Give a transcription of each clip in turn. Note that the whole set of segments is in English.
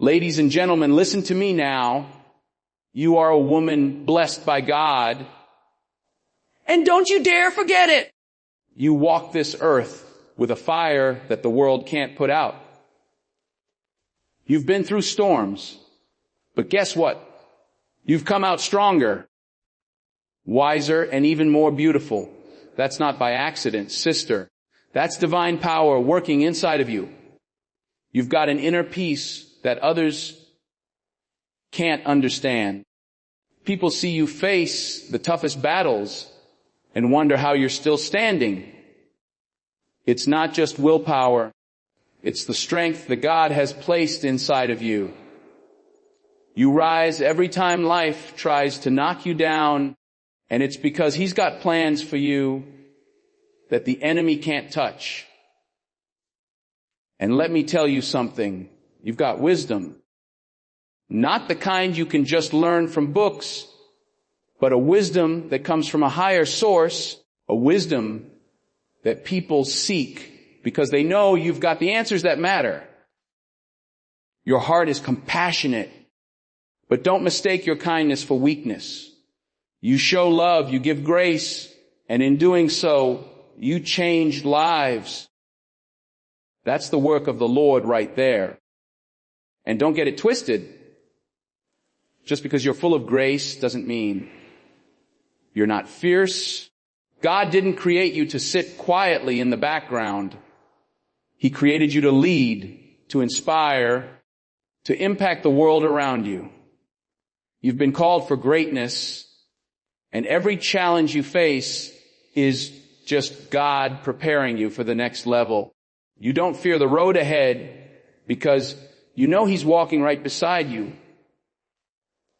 Ladies and gentlemen, listen to me now. You are a woman blessed by God. And don't you dare forget it. You walk this earth with a fire that the world can't put out. You've been through storms, but guess what? You've come out stronger, wiser, and even more beautiful. That's not by accident, sister. That's divine power working inside of you. You've got an inner peace that others can't understand. People see you face the toughest battles and wonder how you're still standing. It's not just willpower. It's the strength that God has placed inside of you. You rise every time life tries to knock you down, and it's because He's got plans for you that the enemy can't touch. And let me tell you something. You've got wisdom. Not the kind you can just learn from books, but a wisdom that comes from a higher source, a wisdom that people seek because they know you've got the answers that matter. Your heart is compassionate, but don't mistake your kindness for weakness. You show love, you give grace, and in doing so, you change lives. That's the work of the Lord right there. And don't get it twisted. Just because you're full of grace doesn't mean you're not fierce. God didn't create you to sit quietly in the background. He created you to lead, to inspire, to impact the world around you. You've been called for greatness, and every challenge you face is just God preparing you for the next level. You don't fear the road ahead because you know He's walking right beside you.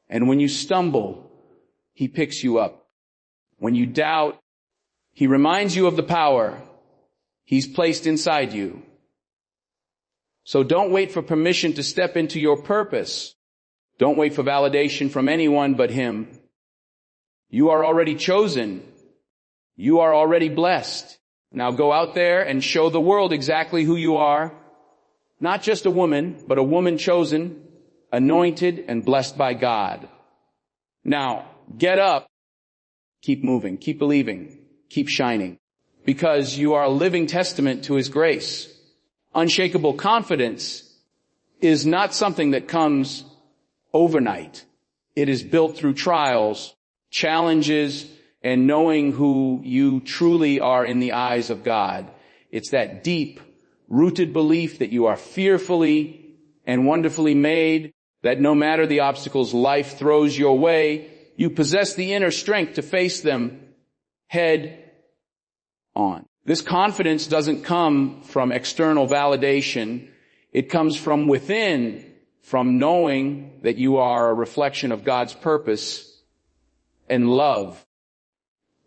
And when you stumble, He picks you up. When you doubt, He reminds you of the power He's placed inside you. So don't wait for permission to step into your purpose. Don't wait for validation from anyone but Him. You are already chosen. You are already blessed. Now go out there and show the world exactly who you are. Not just a woman, but a woman chosen, anointed, and blessed by God. Now, get up. Keep moving. Keep believing. Keep shining. Because you are a living testament to His grace. Unshakable confidence is not something that comes overnight. It is built through trials, challenges, and knowing who you truly are in the eyes of God. It's that deep, rooted belief that you are fearfully and wonderfully made, that no matter the obstacles life throws your way, you possess the inner strength to face them head on. This confidence doesn't come from external validation. It comes from within, from knowing that you are a reflection of God's purpose and love.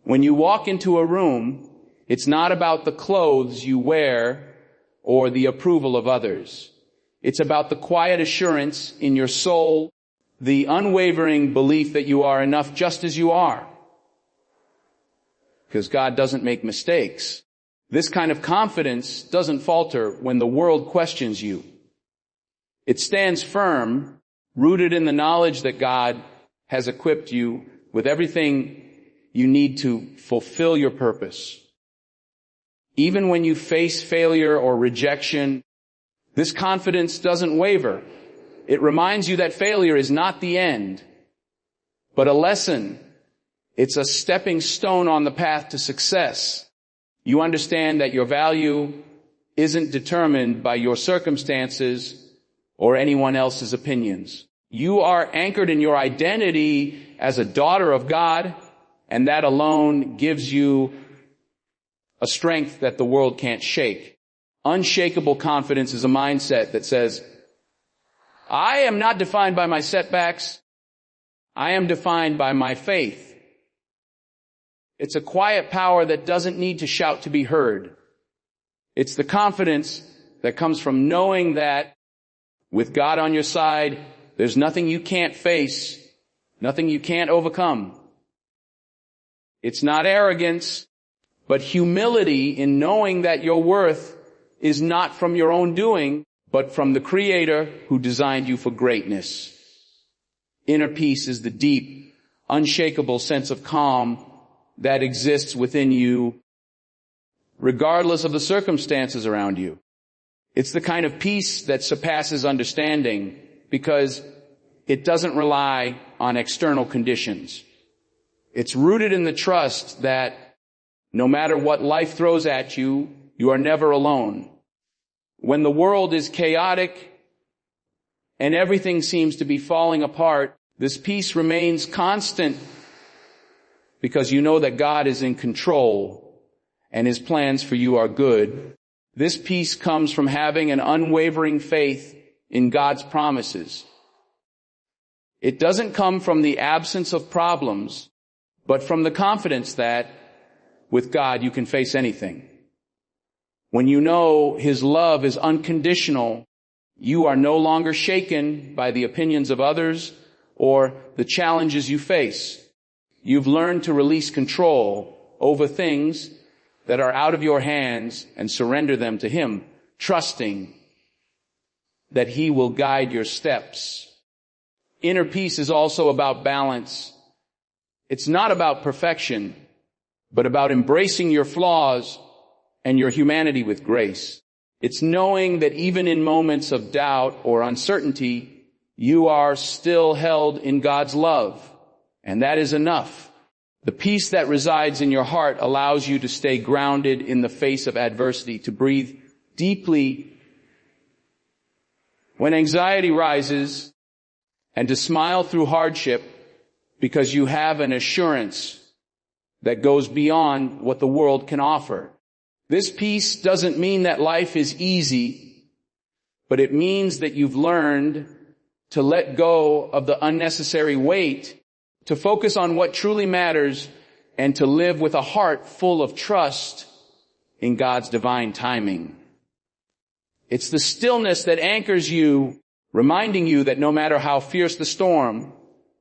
When you walk into a room, it's not about the clothes you wear or the approval of others. It's about the quiet assurance in your soul, the unwavering belief that you are enough just as you are. Because God doesn't make mistakes. This kind of confidence doesn't falter when the world questions you. It stands firm, rooted in the knowledge that God has equipped you with everything you need to fulfill your purpose. Even when you face failure or rejection, this confidence doesn't waver. It reminds you that failure is not the end, but a lesson. It's a stepping stone on the path to success. You understand that your value isn't determined by your circumstances or anyone else's opinions. You are anchored in your identity as a daughter of God, and that alone gives you a strength that the world can't shake. Unshakable confidence is a mindset that says, I am not defined by my setbacks. I am defined by my faith. It's a quiet power that doesn't need to shout to be heard. It's the confidence that comes from knowing that with God on your side, there's nothing you can't face, nothing you can't overcome. It's not arrogance, but humility in knowing that your worth is not from your own doing, but from the Creator who designed you for greatness. Inner peace is the deep, unshakable sense of calm that exists within you, regardless of the circumstances around you. It's the kind of peace that surpasses understanding because it doesn't rely on external conditions. It's rooted in the trust that no matter what life throws at you, you are never alone. When the world is chaotic and everything seems to be falling apart, this peace remains constant because you know that God is in control and His plans for you are good. This peace comes from having an unwavering faith in God's promises. It doesn't come from the absence of problems, but from the confidence that with God you can face anything. When you know His love is unconditional, you are no longer shaken by the opinions of others or the challenges you face. You've learned to release control over things that are out of your hands and surrender them to Him, trusting that He will guide your steps. Inner peace is also about balance. It's not about perfection, but about embracing your flaws and your humanity with grace. It's knowing that even in moments of doubt or uncertainty, you are still held in God's love, and that is enough. The peace that resides in your heart allows you to stay grounded in the face of adversity, to breathe deeply when anxiety rises, and to smile through hardship because you have an assurance that goes beyond what the world can offer. This peace doesn't mean that life is easy, but it means that you've learned to let go of the unnecessary weight, to focus on what truly matters, and to live with a heart full of trust in God's divine timing. It's the stillness that anchors you, reminding you that no matter how fierce the storm,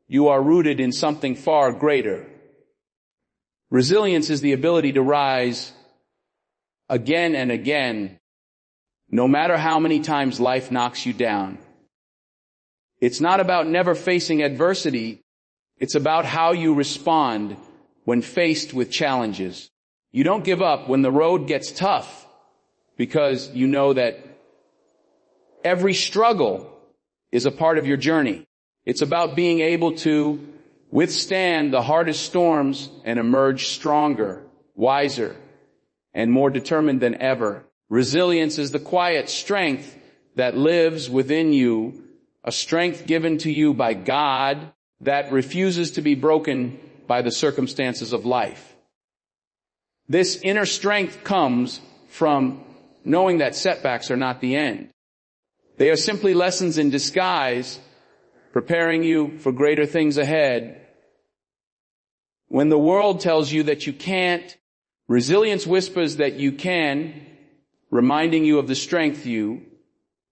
you are rooted in something far greater. Resilience is the ability to rise again and again, no matter how many times life knocks you down. It's not about never facing adversity. It's about how you respond when faced with challenges. You don't give up when the road gets tough because you know that every struggle is a part of your journey. It's about being able to withstand the hardest storms and emerge stronger, wiser, and more determined than ever. Resilience is the quiet strength that lives within you, a strength given to you by God that refuses to be broken by the circumstances of life. This inner strength comes from knowing that setbacks are not the end. They are simply lessons in disguise, preparing you for greater things ahead. When the world tells you that you can't, resilience whispers that you can, reminding you of the strength you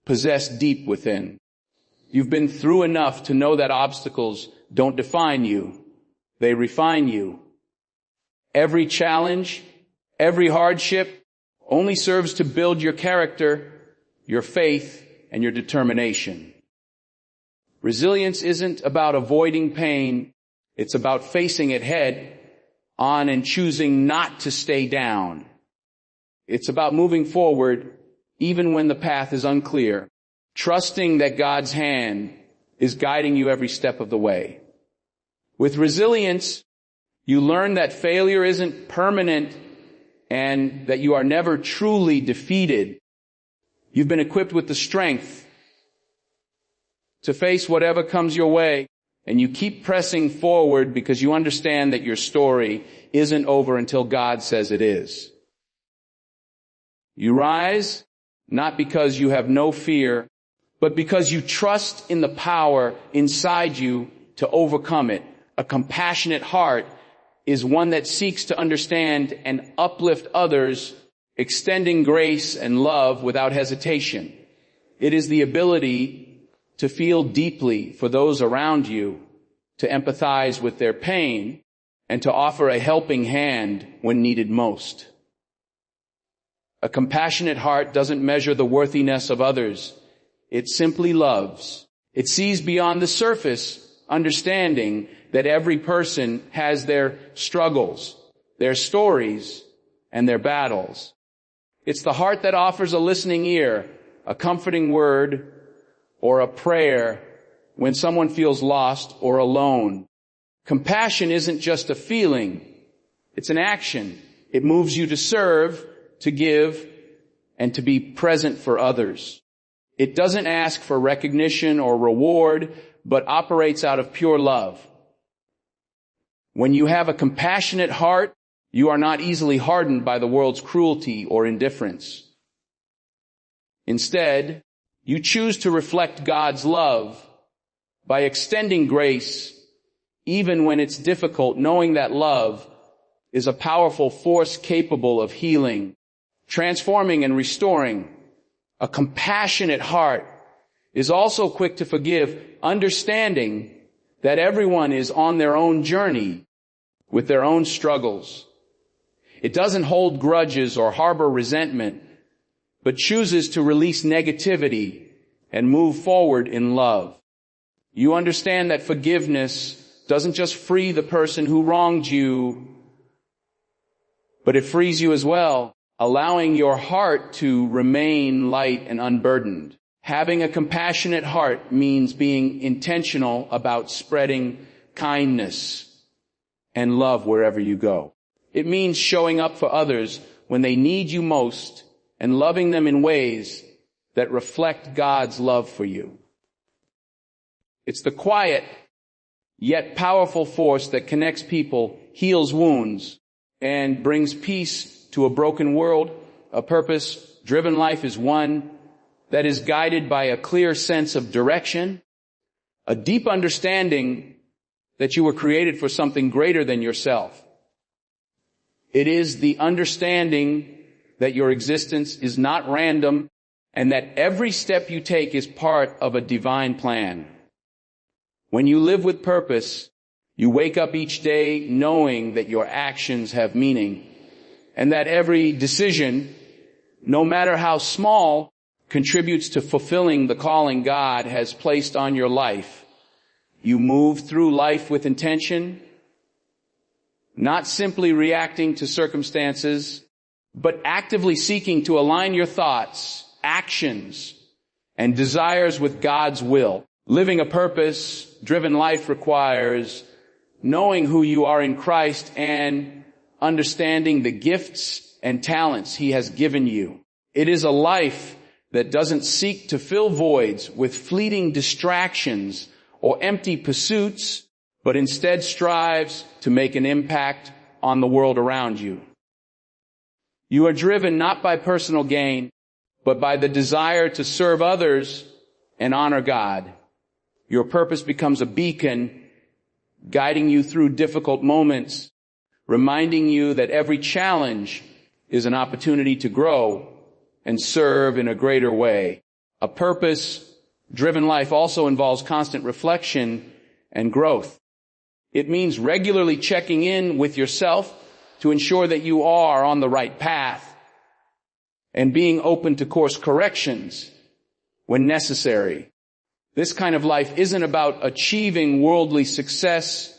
possess deep within. You've been through enough to know that obstacles don't define you. They refine you. Every challenge, every hardship only serves to build your character, your faith, and your determination. Resilience isn't about avoiding pain. It's about facing it head on and choosing not to stay down. It's about moving forward even when the path is unclear, trusting that God's hand is guiding you every step of the way. With resilience, you learn that failure isn't permanent and that you are never truly defeated. You've been equipped with the strength to face whatever comes your way, and you keep pressing forward because you understand that your story isn't over until God says it is. You rise not because you have no fear, but because you trust in the power inside you to overcome it. A compassionate heart is one that seeks to understand and uplift others, extending grace and love without hesitation. It is the ability to feel deeply for those around you, to empathize with their pain, and to offer a helping hand when needed most. A compassionate heart doesn't measure the worthiness of others. It simply loves. It sees beyond the surface, understanding that every person has their struggles, their stories, and their battles. It's the heart that offers a listening ear, a comforting word, or a prayer when someone feels lost or alone. Compassion isn't just a feeling. It's an action. It moves you to serve, to give, and to be present for others. It doesn't ask for recognition or reward, but operates out of pure love. When you have a compassionate heart, you are not easily hardened by the world's cruelty or indifference. Instead, you choose to reflect God's love by extending grace, even when it's difficult, knowing that love is a powerful force capable of healing, transforming and restoring. A compassionate heart is also quick to forgive, understanding that everyone is on their own journey with their own struggles. It doesn't hold grudges or harbor resentment, but chooses to release negativity and move forward in love. You understand that forgiveness doesn't just free the person who wronged you, but it frees you as well, allowing your heart to remain light and unburdened. Having a compassionate heart means being intentional about spreading kindness and love wherever you go. It means showing up for others when they need you most and loving them in ways that reflect God's love for you. It's the quiet yet powerful force that connects people, heals wounds, and brings peace to a broken world. A purpose-driven life is one that is guided by a clear sense of direction, a deep understanding that you were created for something greater than yourself. It is the understanding that your existence is not random and that every step you take is part of a divine plan. When you live with purpose, you wake up each day knowing that your actions have meaning and that every decision, no matter how small, contributes to fulfilling the calling God has placed on your life. You move through life with intention, not simply reacting to circumstances, but actively seeking to align your thoughts, actions, and desires with God's will. Living a purpose-driven life requires knowing who you are in Christ and understanding the gifts and talents He has given you. It is a life that doesn't seek to fill voids with fleeting distractions or empty pursuits, but instead strives to make an impact on the world around you. You are driven not by personal gain, but by the desire to serve others and honor God. Your purpose becomes a beacon, guiding you through difficult moments, reminding you that every challenge is an opportunity to grow and serve in a greater way. A purpose-driven life also involves constant reflection and growth. It means regularly checking in with yourself to ensure that you are on the right path and being open to course corrections when necessary. This kind of life isn't about achieving worldly success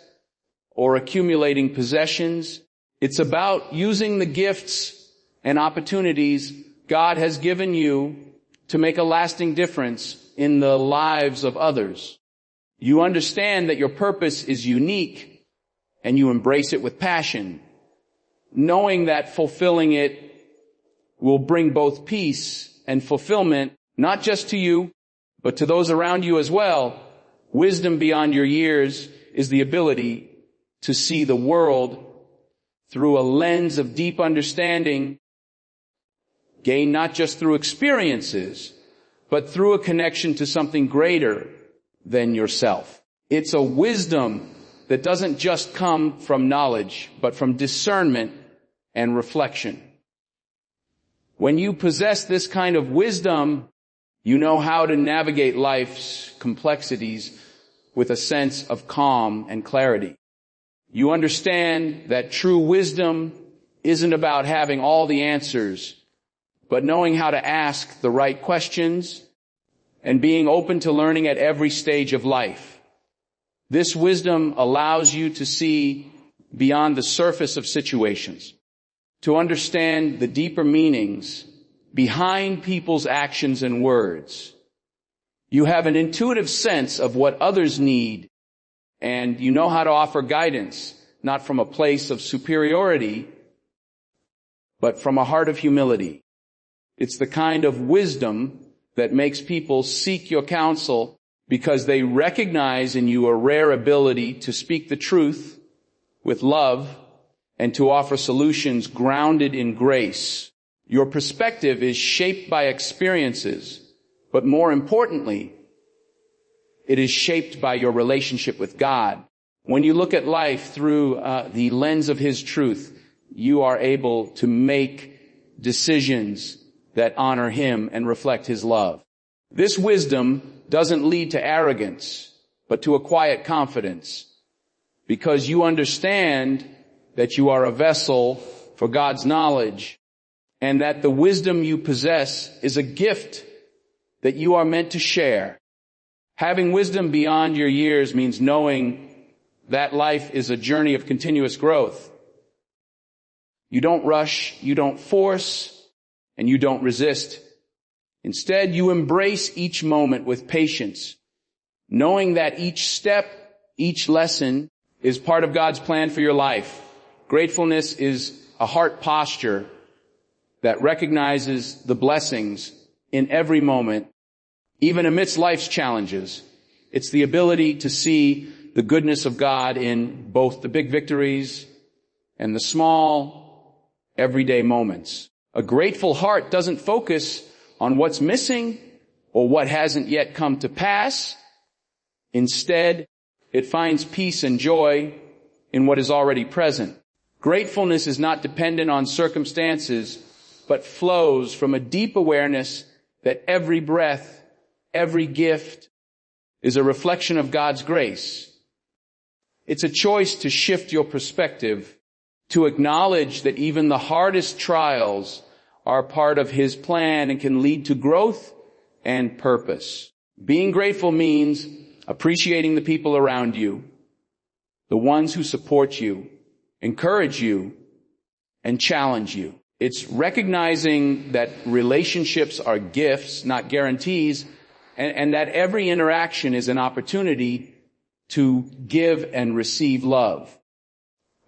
or accumulating possessions. It's about using the gifts and opportunities God has given you to make a lasting difference in the lives of others. You understand that your purpose is unique and you embrace it with passion, knowing that fulfilling it will bring both peace and fulfillment, not just to you, but to those around you as well. Wisdom beyond your years is the ability to see the world through a lens of deep understanding, gained not just through experiences, but through a connection to something greater than yourself. It's a wisdom that doesn't just come from knowledge, but from discernment and reflection. When you possess this kind of wisdom, you know how to navigate life's complexities with a sense of calm and clarity. You understand that true wisdom isn't about having all the answers, but knowing how to ask the right questions and being open to learning at every stage of life. This wisdom allows you to see beyond the surface of situations, to understand the deeper meanings behind people's actions and words. You have an intuitive sense of what others need, and you know how to offer guidance, not from a place of superiority, but from a heart of humility. It's the kind of wisdom that makes people seek your counsel because they recognize in you a rare ability to speak the truth with love and to offer solutions grounded in grace. Your perspective is shaped by experiences, but more importantly, it is shaped by your relationship with God. When you look at life through the lens of His truth, you are able to make decisions that honor Him and reflect His love. This wisdom doesn't lead to arrogance, but to a quiet confidence, because you understand that you are a vessel for God's knowledge, and that the wisdom you possess is a gift that you are meant to share. Having wisdom beyond your years means knowing that life is a journey of continuous growth. You don't rush, you don't force, and you don't resist. Instead, you embrace each moment with patience, knowing that each step, each lesson is part of God's plan for your life. Gratefulness is a heart posture that recognizes the blessings in every moment, even amidst life's challenges. It's the ability to see the goodness of God in both the big victories and the small, everyday moments. A grateful heart doesn't focus on what's missing or what hasn't yet come to pass. Instead, it finds peace and joy in what is already present. Gratefulness is not dependent on circumstances, but flows from a deep awareness that every breath, every gift is a reflection of God's grace. It's a choice to shift your perspective, to acknowledge that even the hardest trials are part of His plan and can lead to growth and purpose. Being grateful means appreciating the people around you, the ones who support you, encourage you, and challenge you. It's recognizing that relationships are gifts, not guarantees, and that every interaction is an opportunity to give and receive love.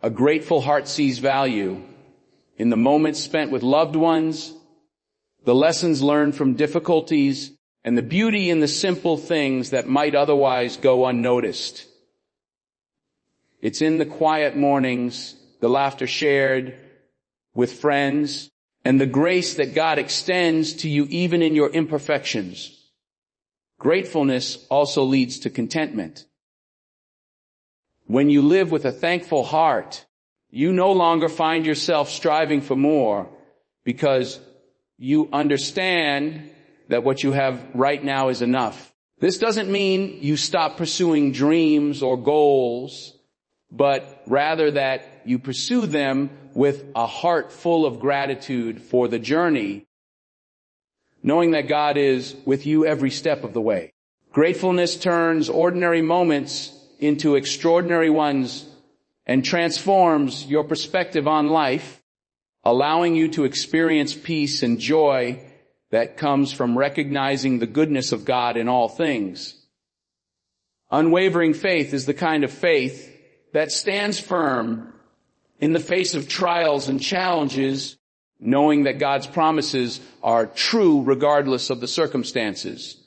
A grateful heart sees value in the moments spent with loved ones, the lessons learned from difficulties, and the beauty in the simple things that might otherwise go unnoticed. It's in the quiet mornings, the laughter shared with friends, and the grace that God extends to you even in your imperfections. Gratefulness also leads to contentment. When you live with a thankful heart, you no longer find yourself striving for more because you understand that what you have right now is enough. This doesn't mean you stop pursuing dreams or goals, but rather that you pursue them with a heart full of gratitude for the journey, knowing that God is with you every step of the way. Gratefulness turns ordinary moments into extraordinary ones and transforms your perspective on life, allowing you to experience peace and joy that comes from recognizing the goodness of God in all things. Unwavering faith is the kind of faith that stands firm in the face of trials and challenges, knowing that God's promises are true regardless of the circumstances.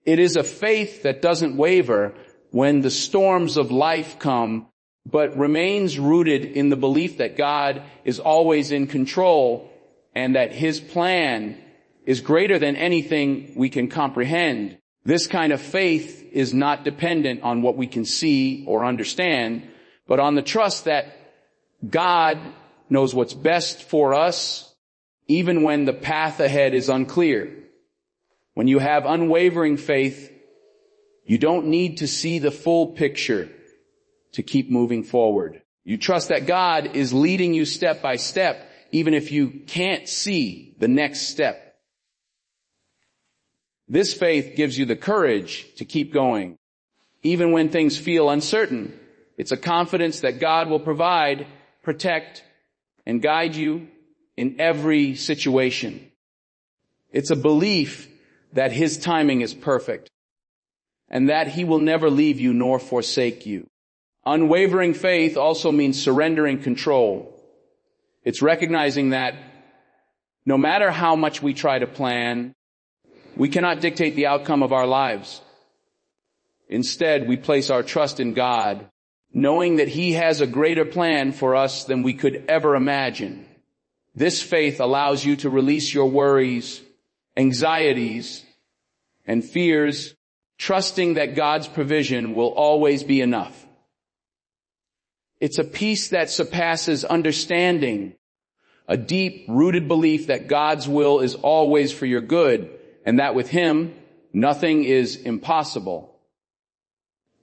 It is a faith that doesn't waver when the storms of life come, but remains rooted in the belief that God is always in control and that His plan is greater than anything we can comprehend. This kind of faith is not dependent on what we can see or understand, but on the trust that God knows what's best for us, even when the path ahead is unclear. When you have unwavering faith, you don't need to see the full picture to keep moving forward. You trust that God is leading you step by step, even if you can't see the next step. This faith gives you the courage to keep going. Even when things feel uncertain, it's a confidence that God will provide, protect, and guide you in every situation. It's a belief that His timing is perfect and that He will never leave you nor forsake you. Unwavering faith also means surrendering control. It's recognizing that no matter how much we try to plan, we cannot dictate the outcome of our lives. Instead, we place our trust in God, knowing that He has a greater plan for us than we could ever imagine. This faith allows you to release your worries, anxieties, and fears, trusting that God's provision will always be enough. It's a peace that surpasses understanding, a deep-rooted belief that God's will is always for your good, and that with Him, nothing is impossible.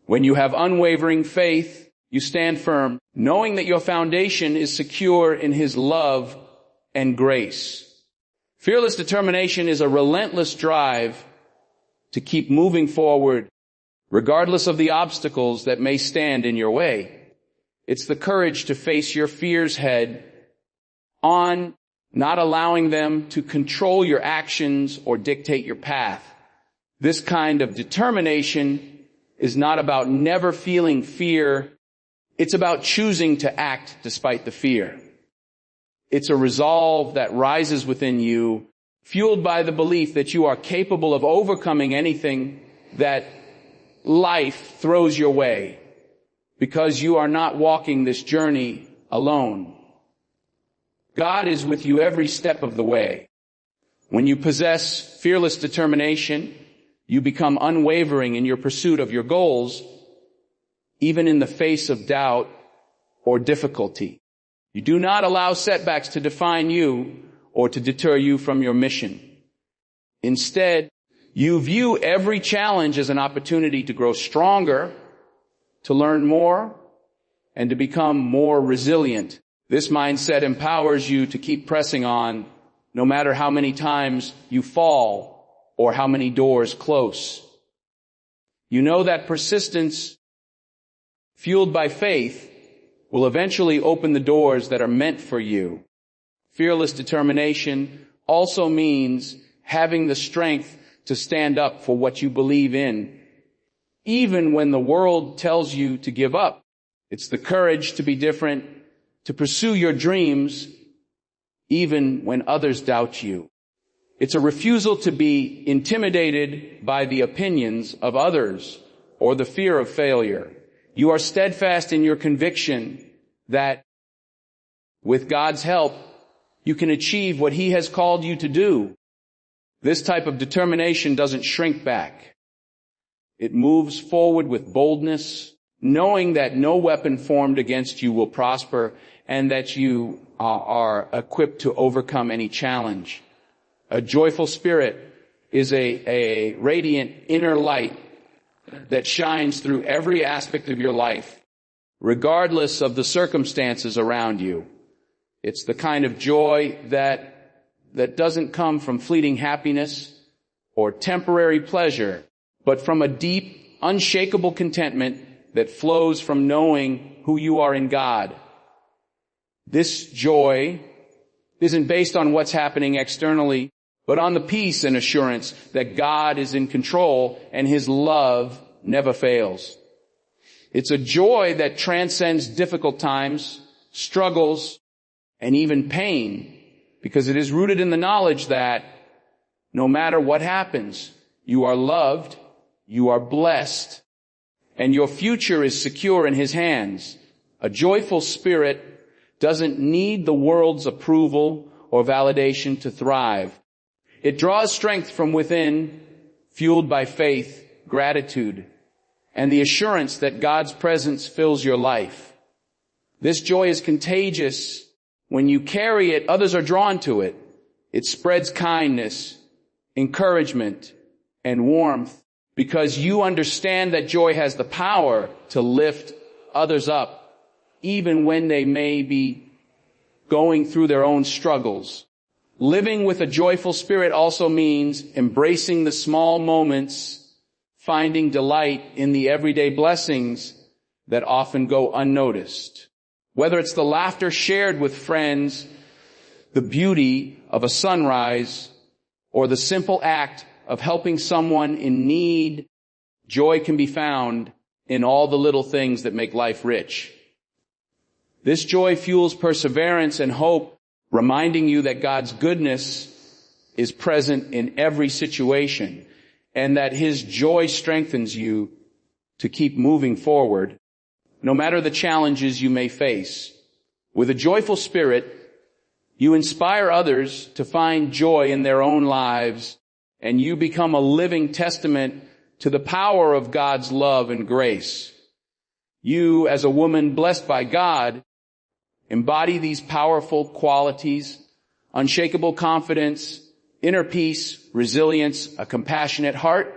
When you have unwavering faith, you stand firm, knowing that your foundation is secure in His love and grace. Fearless determination is a relentless drive to keep moving forward, regardless of the obstacles that may stand in your way. It's the courage to face your fears head on, not allowing them to control your actions or dictate your path. This kind of determination is not about never feeling fear. It's about choosing to act despite the fear. It's a resolve that rises within you, fueled by the belief that you are capable of overcoming anything that life throws your way, because you are not walking this journey alone. God is with you every step of the way. When you possess fearless determination, you become unwavering in your pursuit of your goals, even in the face of doubt or difficulty. You do not allow setbacks to define you or to deter you from your mission. Instead, you view every challenge as an opportunity to grow stronger, to learn more, and to become more resilient. This mindset empowers you to keep pressing on, no matter how many times you fall or how many doors close. You know that persistence, fueled by faith, will eventually open the doors that are meant for you. Fearless determination also means having the strength to stand up for what you believe in, even when the world tells you to give up. It's the courage to be different, to pursue your dreams, even when others doubt you. It's a refusal to be intimidated by the opinions of others or the fear of failure. You are steadfast in your conviction that with God's help, you can achieve what He has called you to do. This type of determination doesn't shrink back. It moves forward with boldness, knowing that no weapon formed against you will prosper and that you are equipped to overcome any challenge. A joyful spirit is a radiant inner light that shines through every aspect of your life, regardless of the circumstances around you. It's the kind of joy that doesn't come from fleeting happiness or temporary pleasure, but from a deep, unshakable contentment that flows from knowing who you are in God. This joy isn't based on what's happening externally, but on the peace and assurance that God is in control and His love never fails. It's a joy that transcends difficult times, struggles, and even pain, because it is rooted in the knowledge that no matter what happens, you are loved, you are blessed, and your future is secure in His hands. A joyful spirit doesn't need the world's approval or validation to thrive. It draws strength from within, fueled by faith, gratitude, and the assurance that God's presence fills your life. This joy is contagious. When you carry it, others are drawn to it. It spreads kindness, encouragement, and warmth, because you understand that joy has the power to lift others up, even when they may be going through their own struggles. Living with a joyful spirit also means embracing the small moments, finding delight in the everyday blessings that often go unnoticed. Whether it's the laughter shared with friends, the beauty of a sunrise, or the simple act of helping someone in need, joy can be found in all the little things that make life rich. This joy fuels perseverance and hope, reminding you that God's goodness is present in every situation and that His joy strengthens you to keep moving forward, no matter the challenges you may face. With a joyful spirit, you inspire others to find joy in their own lives, and you become a living testament to the power of God's love and grace. You, as a woman blessed by God, embody these powerful qualities: unshakable confidence, inner peace, resilience, a compassionate heart,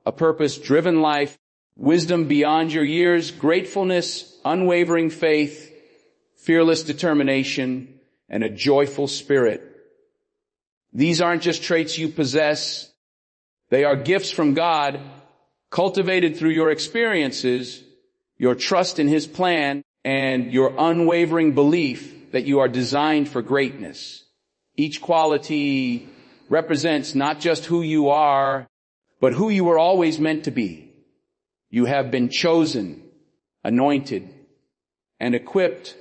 a purpose-driven life, wisdom beyond your years, gratefulness, unwavering faith, fearless determination, and a joyful spirit. These aren't just traits you possess. They are gifts from God, cultivated through your experiences, your trust in His plan, and your unwavering belief that you are designed for greatness. Each quality represents not just who you are, but who you were always meant to be. You have been chosen, anointed, and equipped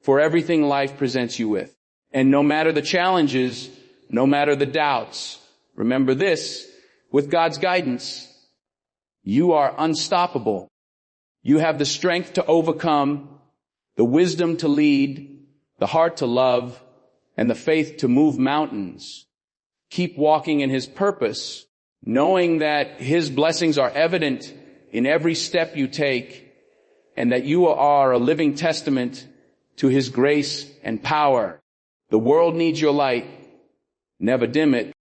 for everything life presents you with. And no matter the challenges, no matter the doubts, remember this: with God's guidance, you are unstoppable. You have the strength to overcome, the wisdom to lead, the heart to love, and the faith to move mountains. Keep walking in His purpose, knowing that His blessings are evident in every step you take, and that you are a living testament to His grace and power. The world needs your light. Never dim it.